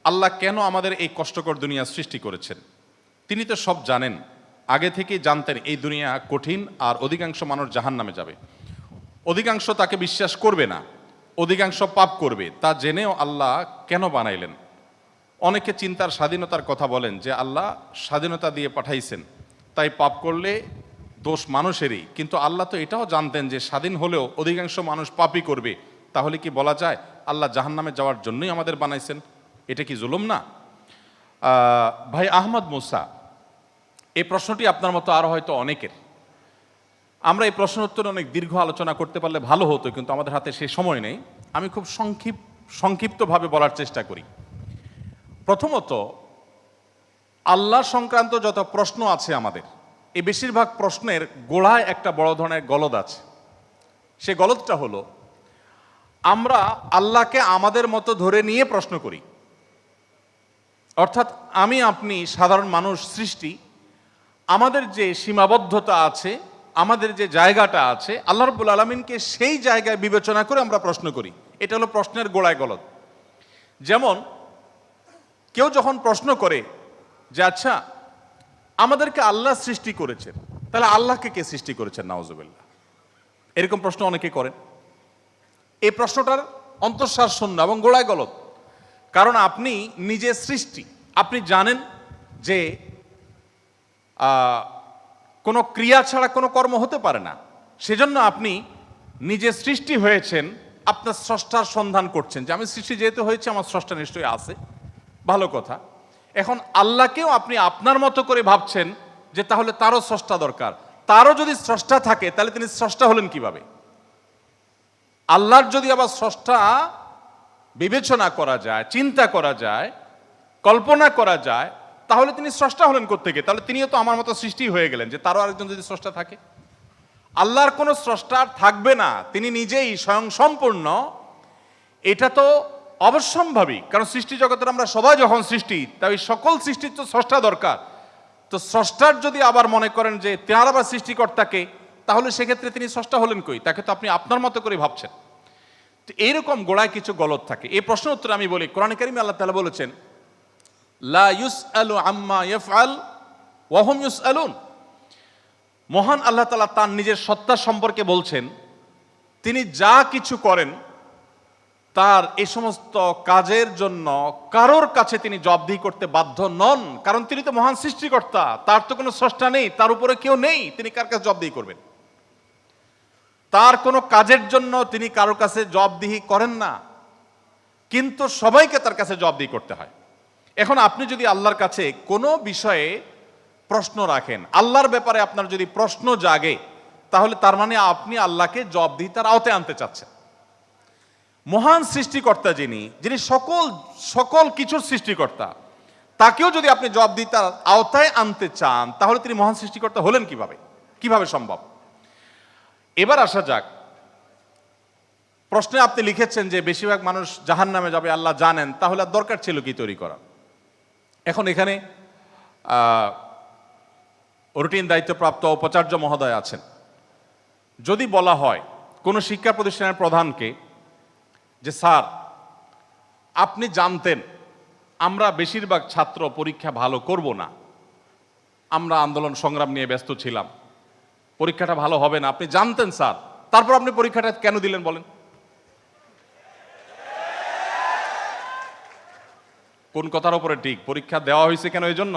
আল্লাহ কেন আমাদের এই কষ্টকর দুনিয়া সৃষ্টি করেছেন? তিনি তো সব জানেন, আগে থেকেই জানতেন এই দুনিয়া কঠিন, আর অধিকাংশ মানুষ জাহান্নামে যাবে, অধিকাংশ তাকে বিশ্বাস করবে না, অধিকাংশ পাপ করবে। তা জেনেও আল্লাহ কেন বানাইলেন? অনেকে চিন্তার স্বাধীনতার কথা বলেন যে আল্লাহ স্বাধীনতা দিয়ে পাঠাইছেন, তাই পাপ করলে দোষ মানুষেরই। কিন্তু আল্লাহ তো এটাও জানতেন যে স্বাধীন হলেও অধিকাংশ মানুষ পাপই করবে। তাহলে কি বলা যায় আল্লাহ জাহান্নামে যাওয়ার জন্যই আমাদের বানাইছেন? এটা কি জুলুম না? ভাই আহমদ মুসা, এই প্রশ্নটি আপনার মতো আরও হয়তো অনেকের। আমরা এই প্রশ্ন উত্তরে অনেক দীর্ঘ আলোচনা করতে পারলে ভালো হতো, কিন্তু আমাদের হাতে সে সময় নেই। আমি খুব সংক্ষিপ্তভাবে বলার চেষ্টা করি। প্রথমত, আল্লাহ সংক্রান্ত যত প্রশ্ন আছে আমাদের, এই বেশিরভাগ প্রশ্নের গোড়ায় একটা বড় ধরনের গলদ আছে। সে গলদটা হলো, আমরা আল্লাহকে আমাদের মতো ধরে নিয়ে প্রশ্ন করি। অর্থাৎ আমি আপনি সাধারণ মানুষ সৃষ্টি, আমাদের যে সীমাবদ্ধতা আছে, আমাদের যে জায়গাটা আছে, আল্লাহ রাব্বুল আলামিনকে সেই জায়গায় বিবেচনা করে আমরা প্রশ্ন করি। এটা হলো প্রশ্নের গোড়ায় গলদ। যেমন কেউ যখন প্রশ্ন করে যে আচ্ছা, আমাদেরকে আল্লাহ সৃষ্টি করেছেন, তাহলে আল্লাহকে কে সৃষ্টি করেছেন? নাউজুবিল্লাহ। এরকম প্রশ্ন অনেকে করেন। এই প্রশ্নটার অন্তঃসার শূন্য এবং গোড়ায় গলদ। কারণ আপনি নিজে সৃষ্টি, আপনি জানেন যে কোনো ক্রিয়া ছাড়া কোনো কর্ম হতে পারে না। সেজন্য আপনি নিজে সৃষ্টি হয়েছেন, আপনার স্রষ্টার সন্ধান করছেন যে আমি সৃষ্টি যেহেতু হয়েছে, আমার স্রষ্টা নিশ্চয়ই আছে। ভালো কথা। এখন আল্লাহকেও আপনি আপনার মতো করে ভাবছেন যে তাহলে তারও স্রষ্টা দরকার। তারও যদি স্রষ্টা থাকে তাহলে তিনি স্রষ্টা হলেন কিভাবে? আল্লাহর যদি আবার স্রষ্টা বিবেচনা করা যায়, চিন্তা করা যায়, কল্পনা করা যায়, তাহলে তিনি স্রষ্টা হলেন কোত্থেকে? তাহলে তিনিও তো আমার মতো সৃষ্টি হয়ে গেলেন, যে তারও আরেকজন যদি স্রষ্টা থাকে। আল্লাহর কোনো স্রষ্টা থাকবে না, তিনি নিজেই স্বয়ং সম্পূর্ণ। এটা তো অবশ্যম্ভাবী, কারণ সৃষ্টি জগতের আমরা সবাই যখন সৃষ্টি, তাই সকল সৃষ্টির তো স্রষ্টা দরকার। তো স্রষ্টার যদি আবার মনে করেন যে তার আবার সৃষ্টিকর্তাকে, তাহলে সেক্ষেত্রে তিনি স্রষ্টা হলেন কই? তাকে তো আপনি আপনার মতো করে ভাবছেন। তো এইরকম গোড়ায় কিছু গলদ থাকে। এই প্রশ্ন উত্তরে আমি বলি, কোরআনে কারিমে আল্লাহ তাআলা বলেছেন, লা ইউসআলু আম্মা ইয়াফআল ওয়া হুম ইউসআলুন। মহান আল্লাহ তাআলা তার নিজের সত্তা সম্পর্কে বলছেন, তিনি যা কিছু করেন তার এই সমস্ত কাজের জন্য কারোর কাছে তিনি জবাবদিহি করতে বাধ্য নন। কারণ তিনি তো মহান সৃষ্টিকর্তা, তার তো কোনো স্রষ্টা নেই, তার উপরে কেউ নেই, তিনি কার কাছে জবাবদিহি করবেন? তার কোনো কাজের জন্য তিনি কারোর কাছে জবাবদিহি করেন না, কিন্তু সবাইকে তার কাছে জবাবদিহি করতে হয়। এখন আপনি যদি আল্লাহর কাছে কোনো বিষয়ে প্রশ্ন রাখেন, আল্লাহর ব্যাপারে আপনার যদি প্রশ্ন জাগে, তাহলে তার মানে আপনি আল্লাহকে জবাবদিহিতার আওতায় আনতে চাচ্ছেন। মহান সৃষ্টিকর্তা যিনি সকল কিছুর সৃষ্টিকর্তা, তাকেও যদি আপনি জবাবদিহিতার আওতায় আনতে চান, তাহলে তিনি মহান সৃষ্টিকর্তা হলেন কিভাবে সম্ভব? এবার আসা যাক, প্রশ্নে আপনি লিখেছেন যে বেশিরভাগ মানুষ জাহান্নামে যাবে, আল্লাহ জানেন, তাহলে আর দরকার ছিল কি তৈরি করা? এখন এখানে রুটিন দায়িত্বপ্রাপ্ত উপাচার্য মহোদয় আছেন। যদি বলা হয় কোনো শিক্ষা প্রতিষ্ঠানের প্রধানকে যে স্যার, আপনি জানতেন আমরা বেশিরভাগ ছাত্র পরীক্ষা ভালো করব না, আমরা আন্দোলন সংগ্রাম নিয়ে ব্যস্ত ছিলাম, পরীক্ষাটা ভালো হবে না, আপনি জানতেন স্যার, তারপর আপনি পরীক্ষাটা কেন দিলেন বলেন? কোন কথার উপরে ঠিক? পরীক্ষা দেওয়া হয়েছে কেন এই জন্য?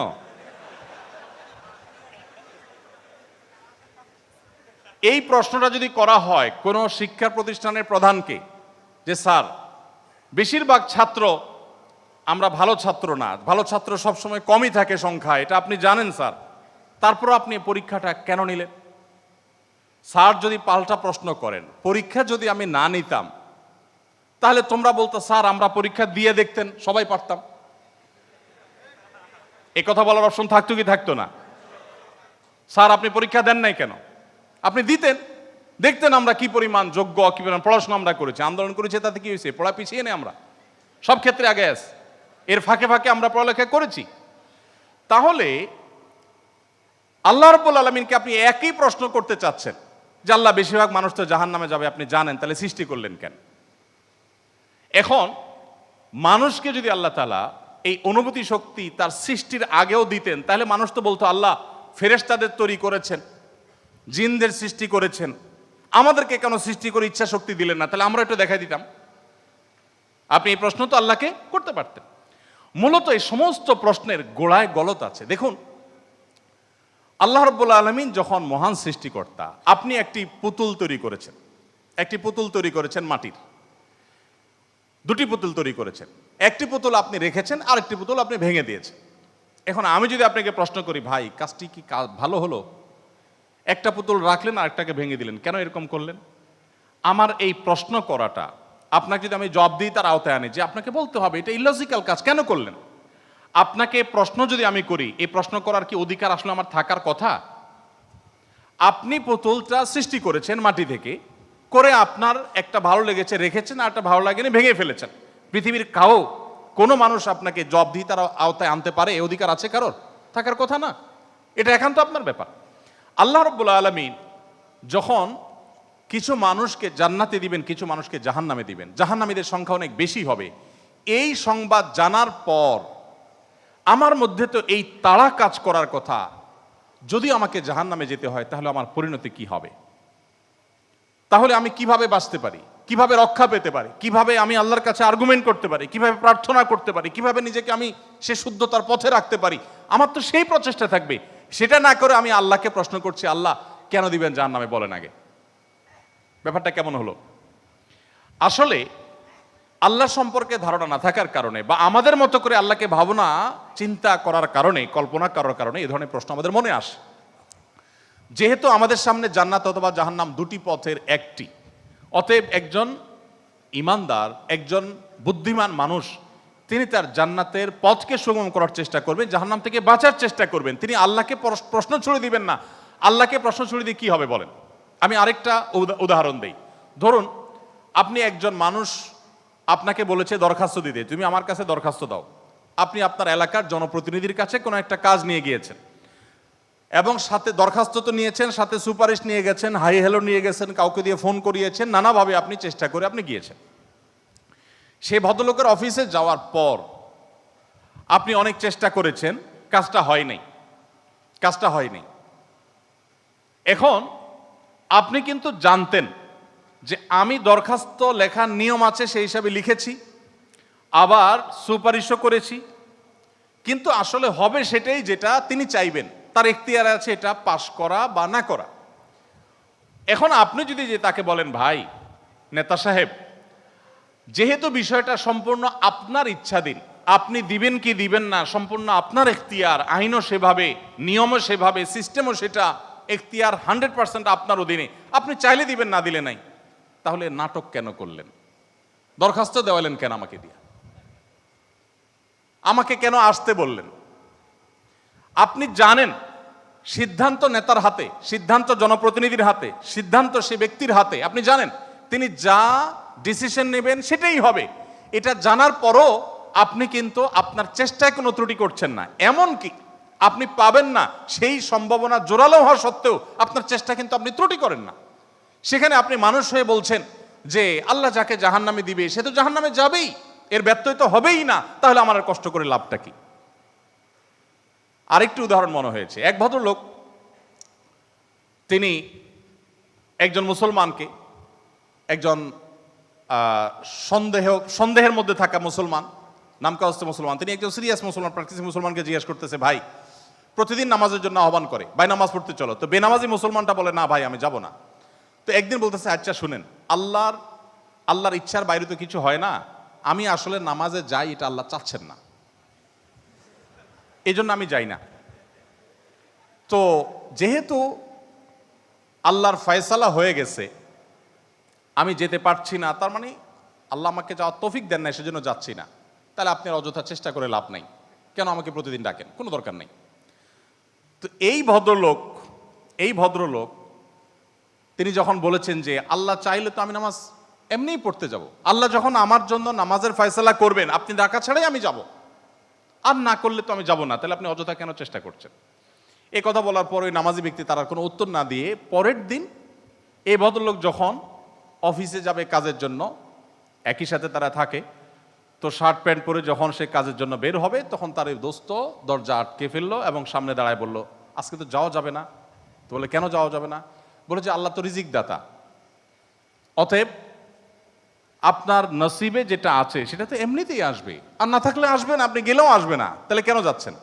এই প্রশ্নটা যদি করা হয় কোন শিক্ষা প্রতিষ্ঠানের প্রধানকে যে স্যার, বেশিরভাগ ছাত্র আমরা ভালো ছাত্র না, ভালো ছাত্র সবসময় কমই থাকে সংখ্যা, এটা আপনি জানেন স্যার, তারপর আপনি পরীক্ষাটা কেন নিলেন? স্যার যদি পাল্টা প্রশ্ন করেন, পরীক্ষা যদি আমি না নিতাম, তাহলে তোমরা বলতো স্যার আমরা পরীক্ষা দিয়ে দেখতেন, সবাই পারতাম। এ কথা বলার অপশন থাকতো কি থাকতো না? স্যার আপনি পরীক্ষা দেন নাই কেন? আপনি দিতেন, দেখতেন আমরা কি পরিমাণ যোগ্য, কি পরিমাণ পড়াশোনা আমরা করেছি, আন্দোলন করেছি, তাতে কি হয়েছে? পড়া পিছিয়ে নেই আমরা, সব ক্ষেত্রে আগে আছি, এর ফাঁকে ফাঁকে আমরা পড়ালেখা করেছি। তাহলে আল্লাহ রাব্বুল আলামিনকে আপনি একই প্রশ্ন করতে চাচ্ছেন যে আল্লাহ বেশিরভাগ মানুষ তো জাহান্নামে যাবে, আপনি জানেন, তাহলে সৃষ্টি করলেন কেন? এখন মানুষকে যদি আল্লাহ তাআলা এই অনুভূতি শক্তি তার সৃষ্টির আগেও দিতেন, তাহলে মানুষ তো বলতো আল্লাহ ফেরেশতাদের তৈরি করেছেন, জিনদের সৃষ্টি করেছেন, আমাদেরকে কেন সৃষ্টি করে ইচ্ছা শক্তি দিলেন না? তাহলে আমরা একটু দেখাই দিতাম। আপনি এই প্রশ্ন তো আল্লাহকে করতে পারতেন। মূলত এই সমস্ত প্রশ্নের গোড়ায় গলত আছে। দেখুন, আল্লাহ রাব্বুল আলামিন যখন মহান সৃষ্টিকর্তা, আপনি একটি পুতুল তৈরি করেছেন, একটি পুতুল তৈরি করেছেন মাটির, দুটি পুতুল তৈরি করেছেন। একটি পুতুল আপনি রেখেছেন, আর একটি পুতুল আপনি ভেঙে দিয়েছেন। এখন আমি যদি আপনাকে প্রশ্ন করি, ভাই কাজটি কি ভালো হলো? একটা পুতুল রাখলেন আর একটাকে ভেঙে দিলেন, কেন এরকম করলেন? আমার এই প্রশ্ন করাটা আপনাকে যদি আমি জবাব দিই তার আওতায় আনি, যে আপনাকে বলতে হবে এটা ইলজিক্যাল কাজ, কেন করলেন? আপনাকে প্রশ্ন যদি আমি করি, এই প্রশ্ন করার কি অধিকার আসলে আমার থাকার কথা? আপনি পুতুলটা সৃষ্টি করেছেন মাটি থেকে, করে আপনার একটা ভালো লেগেছে রেখেছেন, আর একটা ভালো লাগেনি ভেঙে ফেলেছেন। পৃথিবীর কোনো মানুষ আপনাকে জবাব দিয়ে তার আওতায় আনতে পারে? এই অধিকার আছে কারোর? থাকার কথা না। এটা একান্ত আপনার ব্যাপার। আল্লাহ রাব্বুল আলামিন যখন কিছু মানুষকে জান্নাতে দিবেন, কিছু মানুষকে জাহান্নামে দিবেন, জাহান্নামীদের সংখ্যা অনেক বেশি হবে, এই সংবাদ জানার পর আমার মধ্যে তো এই তাড়া কাজ করার কথা, যদি আমাকে জাহান্নামে যেতে হয় তাহলে আমার পরিণতি কি হবে? তাহলে আমি কিভাবে বাঁচতে পারি, কিভাবে রক্ষা পেতে পারি, কিভাবে আমি আল্লাহর কাছে আর্গুমেন্ট করতে পারি, কিভাবে প্রার্থনা করতে পারি, কিভাবে নিজেকে আমি সে শুদ্ধতার পথে রাখতে পারি? আমার তো সেই প্রচেষ্টা থাকবে। সেটা না করে আমি আল্লাহকে প্রশ্ন করছি, আল্লাহ কেন দিবেন জাহান্নামে, বলেন আগে। ব্যাপারটা কেমন হলো? আসলে আল্লাহ সম্পর্কে ধারণা না থাকার কারণে, বা আমাদের মতো করে আল্লাহকে ভাবনা চিন্তা করার কারণে, কল্পনা করার কারণে এই ধরনের প্রশ্ন আমাদের মনে আসে। যেহেতু আমাদের সামনে জান্নাত অথবা জাহান্নাম দুটি পথের একটি, অতএব একজন ইমানদার, একজন বুদ্ধিমান মানুষ, তিনি তার জান্নাতের পথকে সুগম করার চেষ্টা করবেন, জাহান্নাম থেকে বাঁচার চেষ্টা করবেন। তিনি আল্লাহকে প্রশ্ন ছুড়ে দিবেন না। আল্লাহকে প্রশ্ন ছুড়ে দিয়ে কি হবে বলেন? আমি আরেকটা উদাহরণ দেই। ধরুন, আপনি একজন মানুষ, আপনাকে বলেছে দরখাস্ত দিতে, তুমি আমার কাছে দরখাস্ত দাও। আপনি আপনার এলাকার জনপ্রতিনিধির কাছে কোনো একটা কাজ নিয়ে গিয়েছেন, এবং সাথে দরখাস্ত তো নিয়েছেন, সাথে সুপারিশ নিয়ে গেছেন, হাই হ্যালো নিয়ে গেছেন, কাউকে দিয়ে ফোন করিয়েছেন, নানাভাবে আপনি চেষ্টা করে আপনি গিয়েছেন। সেই ভদ্রলোকের অফিসে যাওয়ার পর আপনি অনেক চেষ্টা করেছেন, কাজটা হয়নি। এখন আপনি কিন্তু জানতেন যে আমি দরখাস্ত লেখার নিয়ম আছে সেই হিসাবে লিখেছি, আবার সুপারিশও করেছি, কিন্তু আসলে হবে সেটাই যেটা তিনি চাইবেন, তার এখতিয়ার আছে এটা পাশ করা বা না করা। এখন আপনি যদি যে তাকে বলেন, ভাই নেতা সাহেব, যেহেতু বিষয়টা সম্পূর্ণ আপনার ইচ্ছাধীন, আপনি দিবেন কি দিবেন না সম্পূর্ণ আপনার এখতিয়ার, আইনও সেভাবে, নিয়মও সেভাবে, সিস্টেমও সেটা, এখতিয়ার 100% আপনার অধীনে, আপনি চাইলে দিবেন, না দিলে নাই, তাহলে নাটক কেন করলেন? দরখাস্ত দেওয়ালেন কেন আমাকে দিয়ে? আমাকে কেন আসতে বললেন? আপনি জানেন সিদ্ধান্ত নেতার হাতে, সিদ্ধান্ত জনপ্রতিনিধির হাতে, সিদ্ধান্ত সে ব্যক্তির হাতে। আপনি জানেন তিনি যা ডিসিশন নেবেন সেটাই হবে। এটা জানার পরও আপনি কিন্তু আপনার চেষ্টায় কোনো ত্রুটি করছেন না, এমনকি আপনি পাবেন না সেই সম্ভাবনা জোরালো হওয়া সত্ত্বেও আপনার চেষ্টা কিন্তু আপনি ত্রুটি করেন না। সেখানে আপনি মানুষ হয়ে বলছেন যে আল্লাহ যাকে জাহান্নামে দিবে সে তো জাহান্নামে যাবেই, এর ব্যত্যয় তো হবেই না, তাহলে আমার আর কষ্ট করে লাভটা কি? আরেকটি উদাহরণ মনে হয়েছে। এক ভদ্রলোক, তিনি একজন মুসলমানকে, একজন সন্দেহের মধ্যে থাকা মুসলমান, নামকাওস্তে মুসলমান, তিনি একজন সিরিয়াস মুসলমান, প্র্যাকটিসিং মুসলমানকে জিজ্ঞেস করতেছে, ভাই প্রতিদিন নামাজের জন্য আহ্বান করে, ভাই নামাজ পড়তে চলো। তো বেনামাজি মুসলমানটা বলে, না ভাই আমি যাব না। তো একদিন বলতেছে, আচ্ছা শুনেন, আল্লাহর ইচ্ছার বাইরে তো কিছু হয় না, আমি আসলে নামাজে যাই, এটা আল্লাহ চাচ্ছেন না, এই জন্য আমি যাই না। তো যেহেতু আল্লাহর ফয়সালা হয়ে গেছে, আমি যেতে পারছি না, তার মানে আল্লাহ আমাকে যাওয়ার তৌফিক দেন না, সেজন্য যাচ্ছি না। তাহলে আপনি অযথা চেষ্টা করে লাভ নাই, কেন আমাকে প্রতিদিন ডাকেন, কোনো দরকার নেই। তো এই ভদ্রলোক তিনি যখন বলেছেন যে আল্লাহ চাইলে তো আমি নামাজ এমনিই পড়তে যাব, আল্লাহ যখন আমার জন্য নামাজের ফয়সালা করবেন, আপনি ডাকা ছাড়াই আমি যাব, আর না করলে তো আমি যাব না, তাহলে আপনি অযথা কেন চেষ্টা করছেন? এই কথা বলার পর ওই নামাজি ব্যক্তি তার আর কোনো উত্তর না দিয়ে পরের দিন এই ভদ্রলোক যখন অফিসে যাবে কাজের জন্য, একই সাথে তারা থাকে, তো তো শার্ট প্যান্ট পরে যখন সে কাজের জন্য বের হবে, তখন তার এই দোস্ত দরজা আটকে ফেললো এবং সামনে দাঁড়ায় বলল, আজকে তো যাওয়া যাবে না। তো বলে, কেন যাওয়া যাবে না? বলে যে আল্লাহ তো রিজিক দাতা, অতএব আপনার নসিবে যেটা আছে সেটা তো এমনিতেই আসবে, আর না থাকলে আসবে না, আপনি গেলেও আসবে না, তাহলে কেন যাচ্ছেন?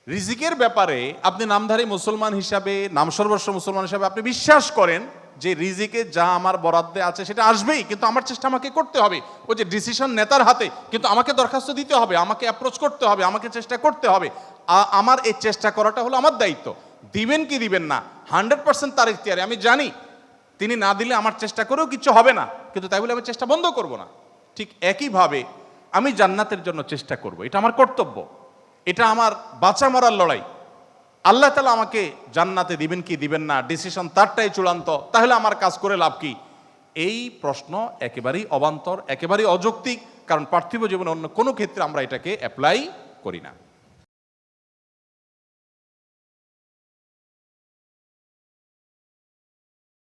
রিজিকের ব্যাপারে আপনি নামধারী মুসলমান হিসাবে, নামসর্বস্ব মুসলমান হিসাবে আপনি বিশ্বাস করেন যে রিজিকে যা আমার বরাদ্দে আছে সেটা আসবেই, কিন্তু আমার চেষ্টা আমাকে করতে হবে। ওই যে ডিসিশন নেতার হাতে, কিন্তু আমাকে দরখাস্ত দিতে হবে, আমাকে অ্যাপ্রোচ করতে হবে, আমাকে চেষ্টা করতে হবে। আমার এই চেষ্টা করাটা হলো আমার দায়িত্ব। দিবেন কি দিবেন না 100% তার ইখতিয়ারে। আমি জানি তিনি না দিলে আমার চেষ্টা করেও কিছু হবে না, কিন্তু তাই বলে আমি চেষ্টা বন্ধ করব না। ঠিক একইভাবে আমি জান্নাতের জন্য চেষ্টা করব, এটা আমার কর্তব্য, এটা আমার বাঁচা মরার লড়াই। আল্লাহ তাআলা আমাকে জান্নাতে দিবেন কি দিবেন না ডিসিশন তারটাই চূড়ান্ত, তাহলে আমার কাজ করে লাভ কি? এই প্রশ্ন একেবারেই অবান্তর, একেবারেই অযৌক্তিক, কারণ পার্থিব জীবনে অন্য কোনো ক্ষেত্রে আমরা এটাকে অ্যাপ্লাই করি না।